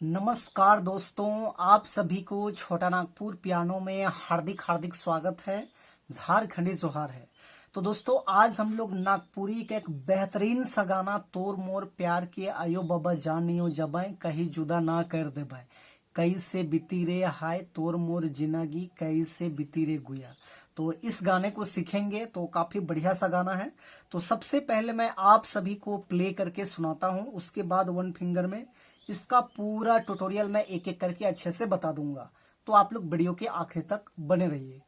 नमस्कार दोस्तों, आप सभी को छोटा नागपुर पियानो में हार्दिक हार्दिक स्वागत है। झारखंडी जोहार है। तो दोस्तों, आज हम लोग नागपुरी का एक बेहतरीन सा गाना तोर मोर प्यार के आयो बाबा जानियो जबै कहीं जुदा ना कर देबै कैसे बीती रे हाय तोर मोर जिंदगी कैसे बीती रे गुया। तो इस गाने को सीखेंगे तो काफी बढ़िया सा गाना है। तो सबसे पहले मैं आप सभी को प्ले करके सुनाता हूँ, उसके बाद वन फिंगर में इसका पूरा ट्यूटोरियल मैं एक एक करके अच्छे से बता दूंगा। तो आप लोग वीडियो के आखिर तक बने रहिए।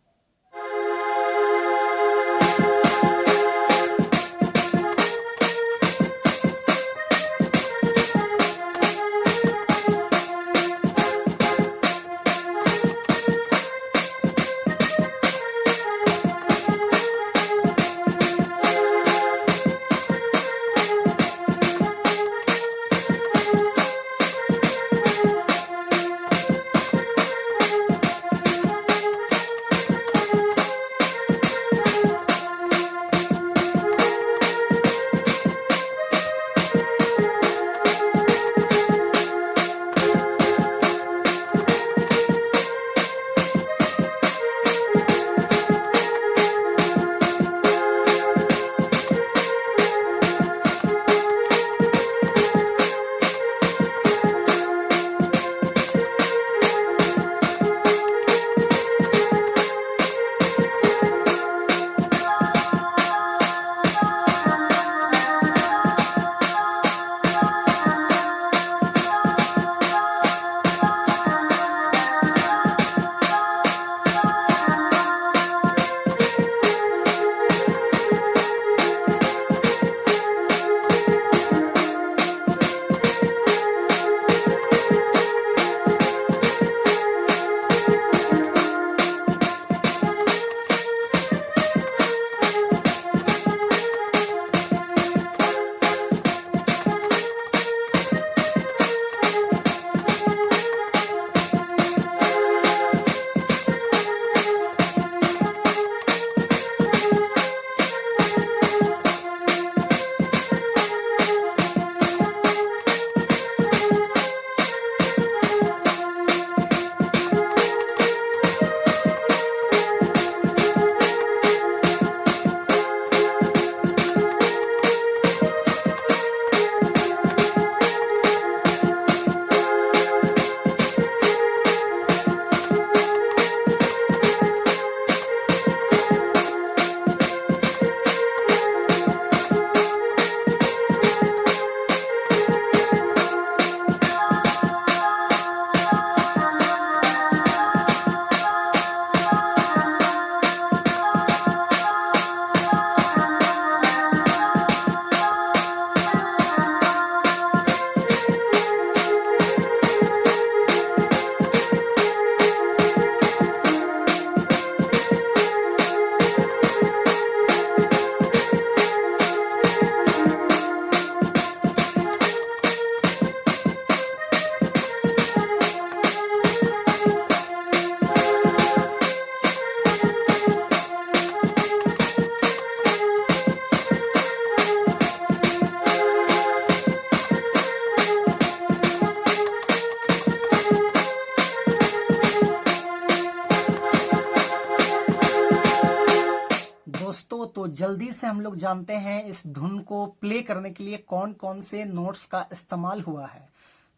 दोस्तों, तो जल्दी से हम लोग जानते हैं इस धुन को प्ले करने के लिए कौन कौन से नोट्स का इस्तेमाल हुआ है।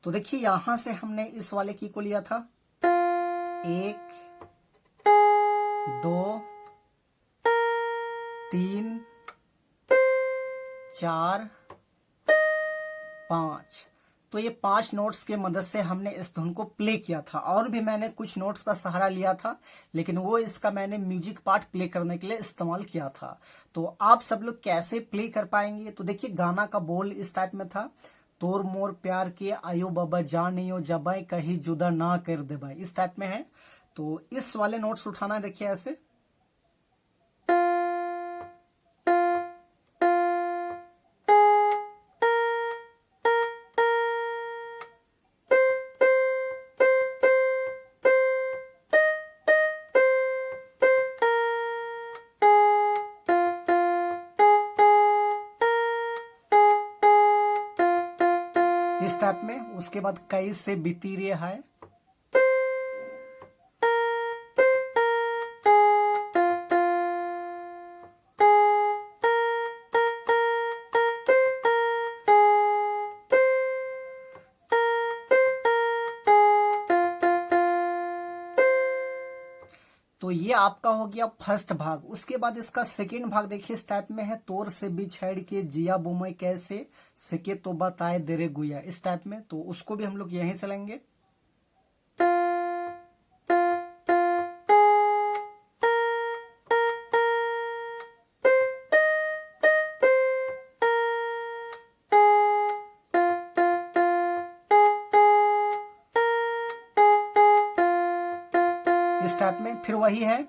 तो देखिए, यहां से हमने इस वाले की को लिया था 1 2 3 4 5। तो ये 5 नोट्स के मदद से हमने इस धुन को प्ले किया था। और भी मैंने कुछ नोट्स का सहारा लिया था, लेकिन वो इसका मैंने म्यूजिक पार्ट प्ले करने के लिए इस्तेमाल किया था। तो आप सब लोग कैसे प्ले कर पाएंगे? तो देखिए, गाना का बोल इस टाइप में था, तोर मोर प्यार के आयो बाबा जानियो जबै कहीं जुदा ना कर देबै, इस टाइप में है। तो इस वाले नोट्स उठाना है, देखिए ऐसे। इस टाइप में। उसके बाद कैसे बीती रे है, तो ये आपका हो गया फर्स्ट भाग। उसके बाद इसका सेकेंड भाग देखिए इस टाइप में है, तोर से बिछड़ के जिया बोमय कैसे सके तो बताए देरे गुया, इस टाइप में। तो उसको भी हम लोग यहीं से लेंगे। इस टाइप में फिर वही है।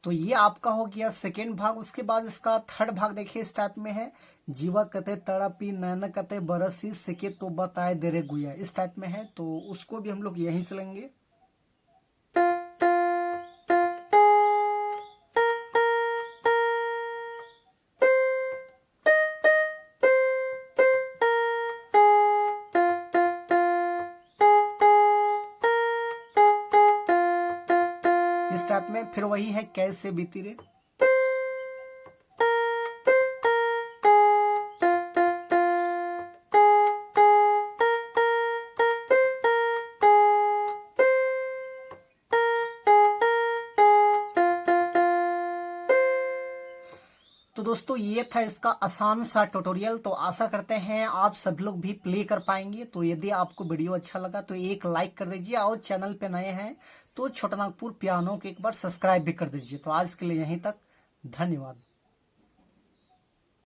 तो ये आपका हो गया सेकेंड भाग। उसके बाद इसका थर्ड भाग देखिए इस टाइप में है, जीवा कते तड़पी नैन कते बरसी सके तो बताए देरे गुया, इस टाइप में है। तो उसको भी हम लोग यहीं से लेंगे। इस टाइप में फिर वही है, कैसे बीती रे। तो दोस्तों ये था इसका आसान सा ट्यूटोरियल। तो आशा करते हैं आप सब लोग भी प्ले कर पाएंगे। तो यदि आपको वीडियो अच्छा लगा तो एक लाइक कर दीजिए, और चैनल पे नए हैं तो छोटा नागपुर पियानो को एक बार सब्सक्राइब भी कर दीजिए। तो आज के लिए यहीं तक, धन्यवाद।